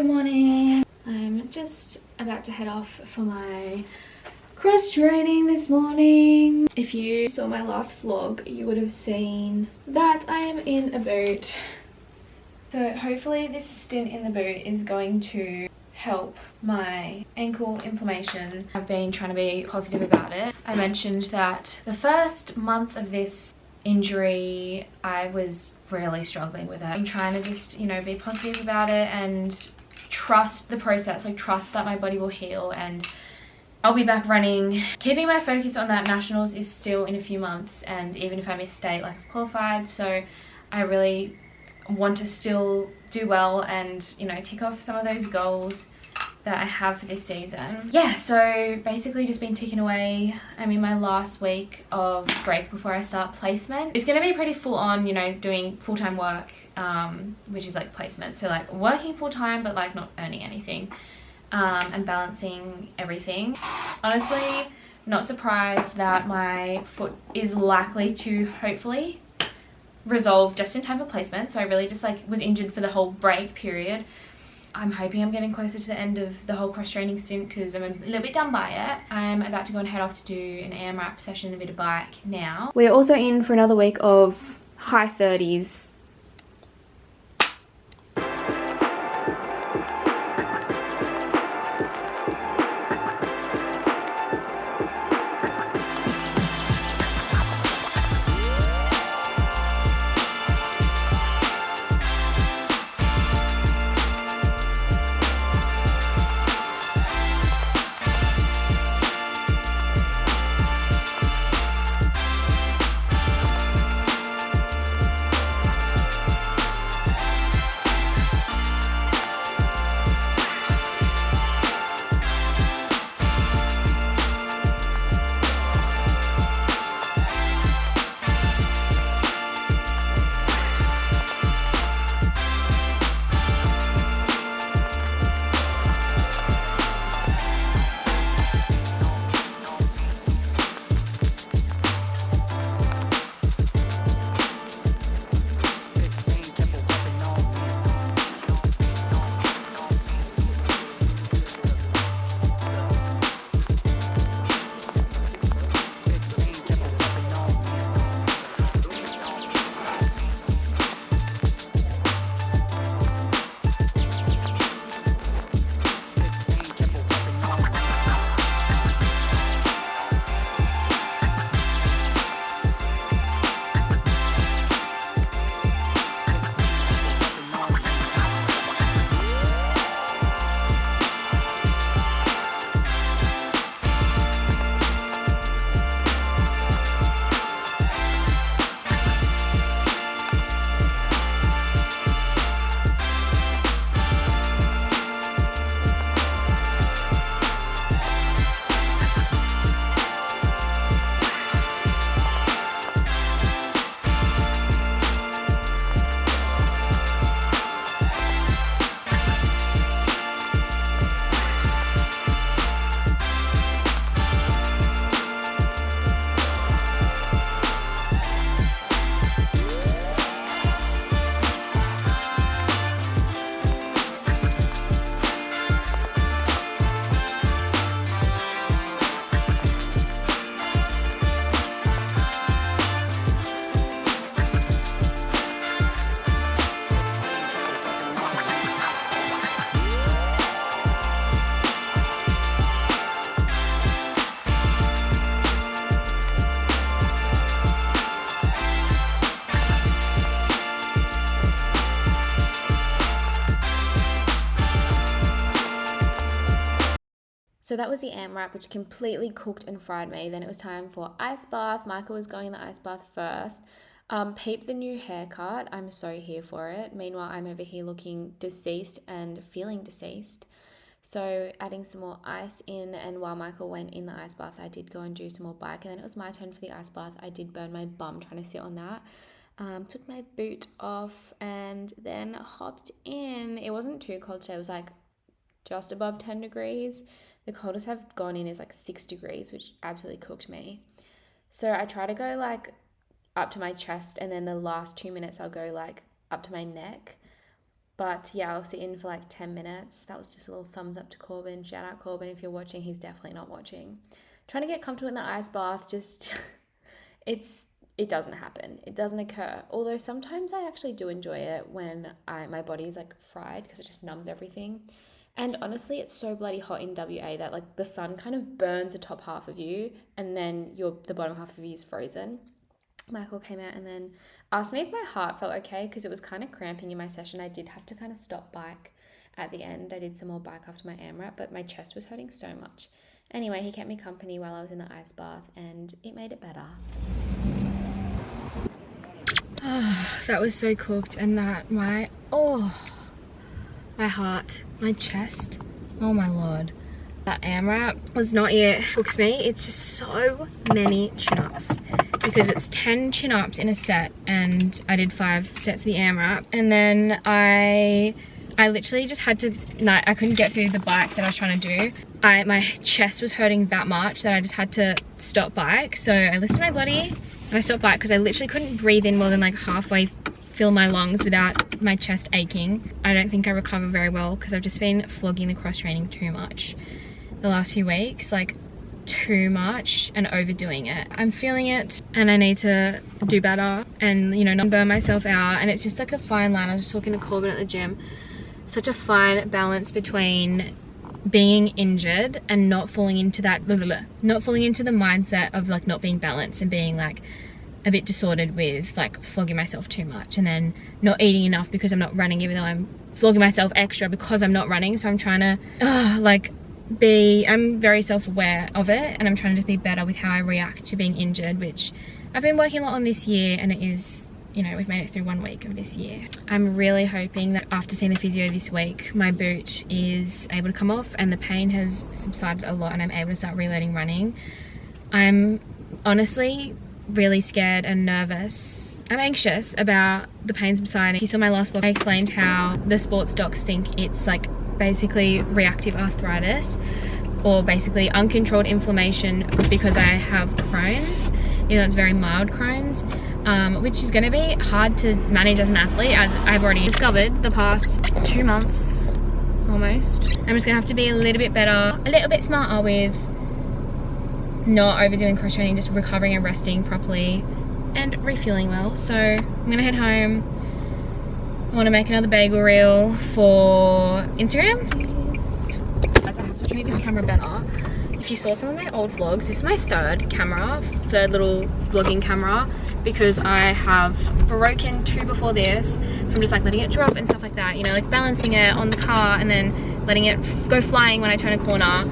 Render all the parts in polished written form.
Good morning. I'm just about to head off for my cross training this morning. If you saw my last vlog, you would have seen that I am in a boot. So hopefully this stint in the boot is going to help my ankle inflammation. I've been trying to be positive about it. I mentioned that the first month of this injury I was really struggling with it. I'm trying to just, you know, be positive about it and trust the process, like trust that my body will heal and I'll be back running. Keeping my focus on that nationals is still in a few months, and even if I miss state, like I've qualified, so I really want to still do well and, you know, tick off some of those goals that I have for this season. Yeah, so basically just been ticking away. I'm in my last week of break before I start placement. It's gonna be pretty full on, you know, doing full-time work, which is like placement. So like working full-time, but like not earning anything, and balancing everything. Honestly, not surprised that my foot is likely to hopefully resolve just in time for placement. So I really just like was injured for the whole break period. I'm hoping I'm getting closer to the end of the whole cross training stint because I'm a little bit done by it. I'm about to go and head off to do an AMRAP session, a bit of bike now. We're also in for another week of high 30s. So that was the AMRAP, which completely cooked and fried me. Then it was time for ice bath. Michael was going in the ice bath first. Peep the new haircut. I'm so here for it. Meanwhile, I'm over here looking deceased and feeling deceased. So adding some more ice in, and while Michael went in the ice bath, I did go and do some more bike. And then it was my turn for the ice bath. I did burn my bum trying to sit on that. Took my boot off and then hopped in. It wasn't too cold today. It was like just above 10 degrees. The coldest I've gone in is like 6 degrees, which absolutely cooked me. So I try to go like up to my chest, and then the last 2 minutes I'll go like up to my neck. But yeah, I was in for like 10 minutes. That was just a little thumbs up to Corbin. Shout out Corbin if you're watching. He's definitely not watching. Trying to get comfortable in the ice bath, just it doesn't happen. It doesn't occur. Although sometimes I actually do enjoy it when my body's like fried, because it just numbs everything. And honestly, it's so bloody hot in WA that like the sun kind of burns the top half of you, and then the bottom half of you is frozen. Michael came out and then asked me if my heart felt okay, because it was kind of cramping in my session. I did have to kind of stop bike at the end. I did some more bike after my AMRAP, but my chest was hurting so much. Anyway, he kept me company while I was in the ice bath, and it made it better. Oh, that was so cooked, and that my heart, my chest, oh my lord. That AMRAP was not yet cooks me. It's just so many chin-ups, because it's 10 chin-ups in a set, and I did 5 sets of the AMRAP, and then I literally just had to, I couldn't get through the bike that I was trying to do. My chest was hurting that much that I just had to stop bike. So I listened to my body and I stopped bike, because I literally couldn't breathe in more than like halfway, fill my lungs without my chest aching. I don't think I recovered very well, because I've just been flogging the cross training too much the last few weeks, like too much and overdoing it. I'm feeling it, and I need to do better and, you know, not burn myself out. And it's just like a fine line. I was just talking to Corbin at the gym. Such a fine balance between being injured and not falling into that, not falling into the mindset of like not being balanced and being like a bit disordered with like flogging myself too much, and then not eating enough because I'm not running, even though I'm flogging myself extra because I'm not running. So I'm trying to I'm very self-aware of it, and I'm trying to just be better with how I react to being injured, which I've been working a lot on this year, and it is, you know, we've made it through 1 week of this year. I'm really hoping that after seeing the physio this week, my boot is able to come off and the pain has subsided a lot, and I'm able to start reloading running. I'm honestly really scared and nervous. I'm anxious about the pain subsiding. If you saw my last vlog, I explained how the sports docs think it's like basically reactive arthritis, or basically uncontrolled inflammation because I have Crohn's. You know, it's very mild Crohn's, which is going to be hard to manage as an athlete, as I've already discovered the past 2 months almost. I'm just going to have to be a little bit better, a little bit smarter with not overdoing cross training, just recovering and resting properly and refueling well. So I'm going to head home. I want to make another bagel reel for Instagram. Guys, I have to treat this camera better. If you saw some of my old vlogs, this is my third little vlogging camera, because I have broken 2 before this from just like letting it drop and stuff like that, you know, like balancing it on the car and then letting it go flying when I turn a corner.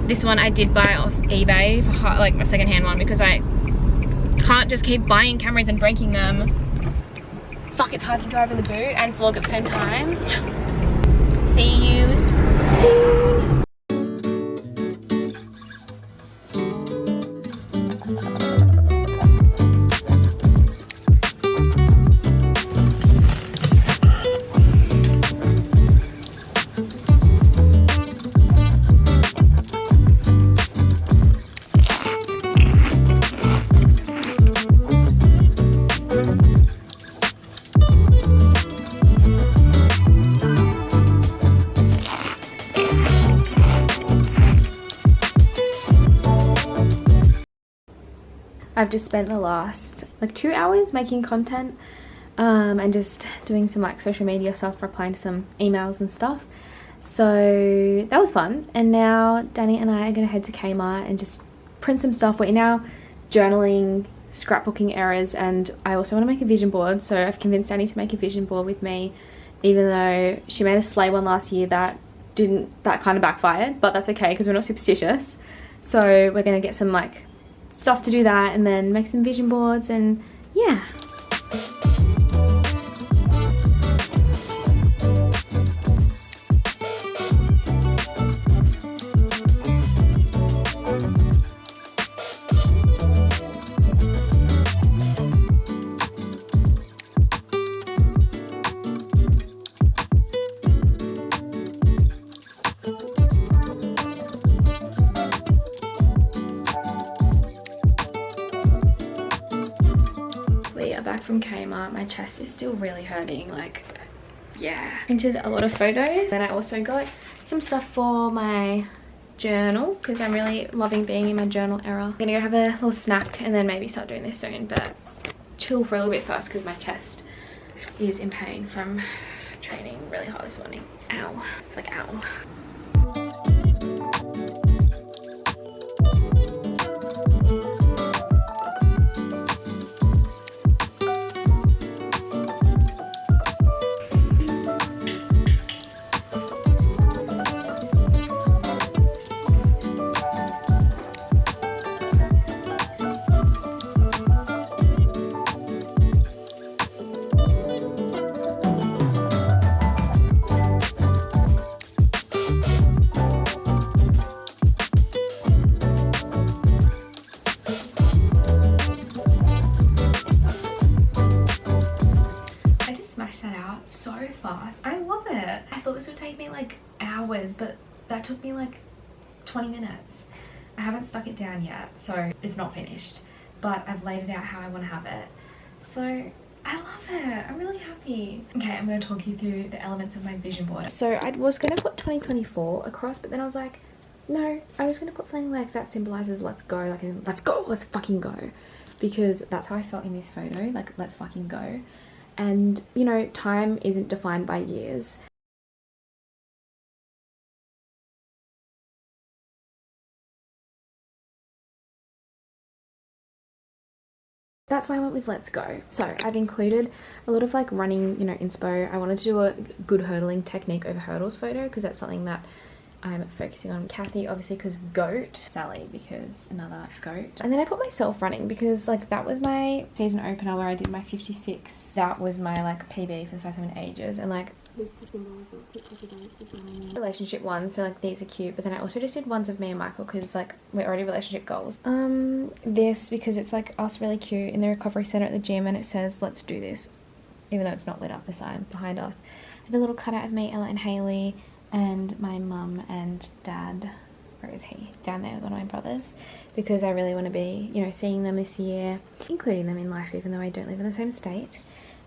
This one I did buy off eBay for like a secondhand one, because I can't just keep buying cameras and breaking them. Fuck, it's hard to drive in the boot and vlog at the same time. See you soon. I've just spent the last like 2 hours making content and just doing some like social media stuff, replying to some emails and stuff. So that was fun. And now Danny and I are going to head to Kmart and just print some stuff. We're now journaling, scrapbooking errors, and I also want to make a vision board. So I've convinced Danny to make a vision board with me, even though she made a sleigh one last year that kind of backfired, but that's okay because we're not superstitious. So we're going to get some like stuff to do that, and then make some vision boards, and yeah. Back from Kmart. My chest is still really hurting, like yeah, printed a lot of photos. And I also got some stuff for my journal because I'm really loving being in my journal era. I'm gonna go have a little snack and then maybe start doing this soon, but chill for a little bit first because my chest is in pain from training really hard this morning. Ow, like ow. So fast. I love it. I thought this would take me like hours, but that took me like 20 minutes. I haven't stuck it down yet, so it's not finished, but I've laid it out how I want to have it. So I love it. I'm really happy. Okay, I'm going to talk you through the elements of my vision board. So I was going to put 2024 across, but then I was like, no, I'm just going to put something like that symbolizes let's go, like let's go, let's fucking go, because that's how I felt in this photo, like let's fucking go. And, you know, time isn't defined by years. That's why I went with let's go. So I've included a lot of like running, you know, inspo. I wanted to do a good hurdling technique over hurdles photo because that's something that I'm focusing on. Kathy, obviously, because goat. Sally, because another goat. And then I put myself running because like that was my season opener where I did my 56. That was my like PB for the first time in ages. And like this to symbolize relationship ones, so like these are cute, but then I also just did ones of me and Michael because like we're already relationship goals. This because it's like us really cute in the recovery center at the gym and it says let's do this, even though it's not lit up, the sign behind us. I did a little cutout of me, Ella and Haley, and my mum and dad, where is he? Down there with one of my brothers, because I really want to be, you know, seeing them this year, including them in life even though I don't live in the same state.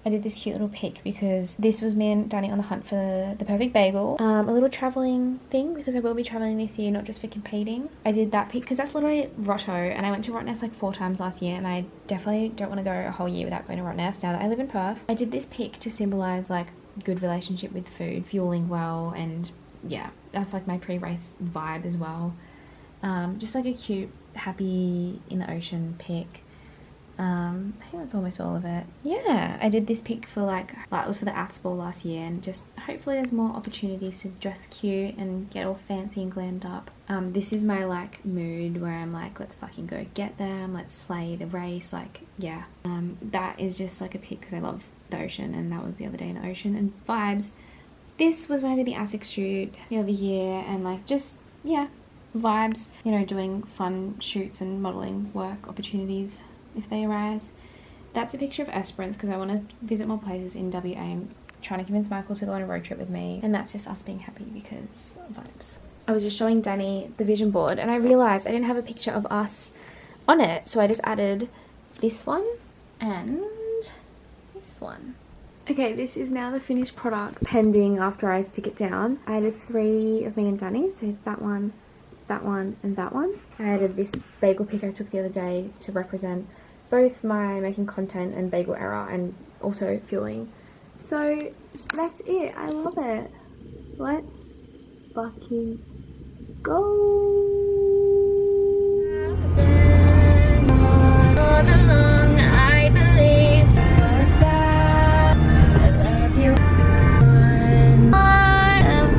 I did this cute little pic because this was me and Danny on the hunt for the perfect bagel. A little travelling thing because I will be travelling this year, not just for competing. I did that pic because that's literally Roto, and I went to Rottnest like 4 times last year and I definitely don't want to go a whole year without going to Rottnest now that I live in Perth. I did this pic to symbolise like good relationship with food, fueling well, and yeah, that's like my pre-race vibe as well. Just like a cute, happy in the ocean pic. I think that's almost all of it. Yeah, I did this pic for like it was for the Aths ball last year, and just hopefully there's more opportunities to dress cute and get all fancy and glammed up. This is my like mood where I'm like, let's fucking go get them, let's slay the race, like yeah. That is just like a pic because I love the ocean, and that was the other day in the ocean. And vibes, this was when I did the ASIC shoot the other year, and like just yeah, vibes, you know, doing fun shoots and modelling work opportunities if they arise. That's a picture of Esperance because I want to visit more places in WA. I'm trying to convince Michael to go on a road trip with me, and that's just us being happy because vibes. I was just showing Danny the vision board and I realised I didn't have a picture of us on it, so I just added this one and this one. Okay, this is now the finished product pending after I stick it down. I added 3 of me and Danny, so that one, and that one. I added this bagel pic I took the other day to represent both my making content and bagel era, and also fueling. So that's it. I love it. Let's fucking go. I believe I love you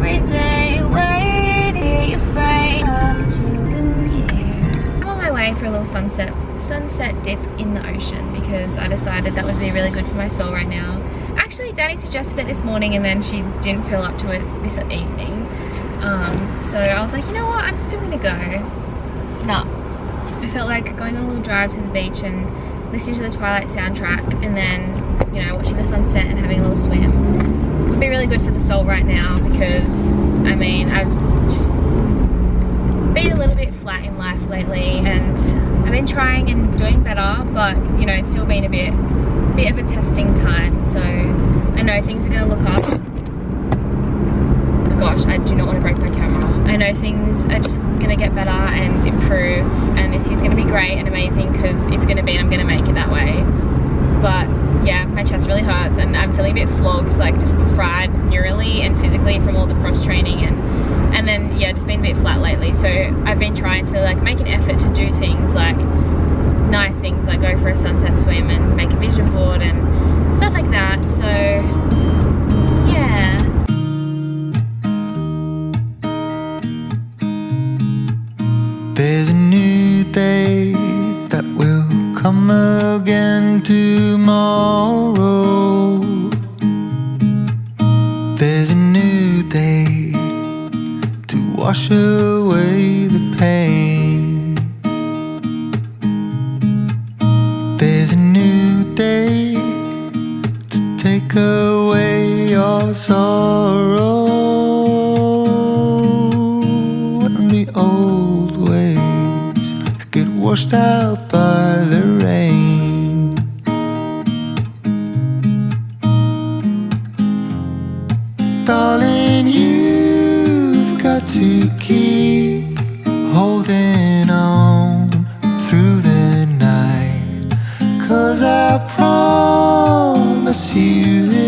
every day. Waiting, afraid of choosing here. I'm on my way for a little sunset dip in the ocean because I decided that would be really good for my soul right now. Actually, Danny suggested it this morning and then she didn't feel up to it this evening. So I was like, you know what, I'm still gonna go. No. I felt like going on a little drive to the beach and listening to the Twilight soundtrack and then, you know, watching the sunset and having a little swim would be really good for the soul right now because, I mean, I've just been a little bit flat in life lately and I've been trying and doing better, but, you know, it's still been a bit of a testing time. So I know things are going to look up gosh, I do not want to break my camera. I know things are just going to get better and improve, and this year's going to be great and amazing because it's going to be, and I'm going to make it that way. But yeah, my chest really hurts and I'm feeling a bit flogged, like just fried neurally and physically from all the cross training, and then yeah, just been a bit flat lately. So I've been trying to like make an effort to do things like nice things, like go for a sunset swim and make a vision board and stuff like that. So yeah. There's a new day that will come again tomorrow. There's a new day to wash away the pain. There's a new day to take away your sorrow, and the old ways get washed out by the rain. Darling, you've got to keep holding on through the night, 'cause I promise you this: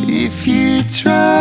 if you try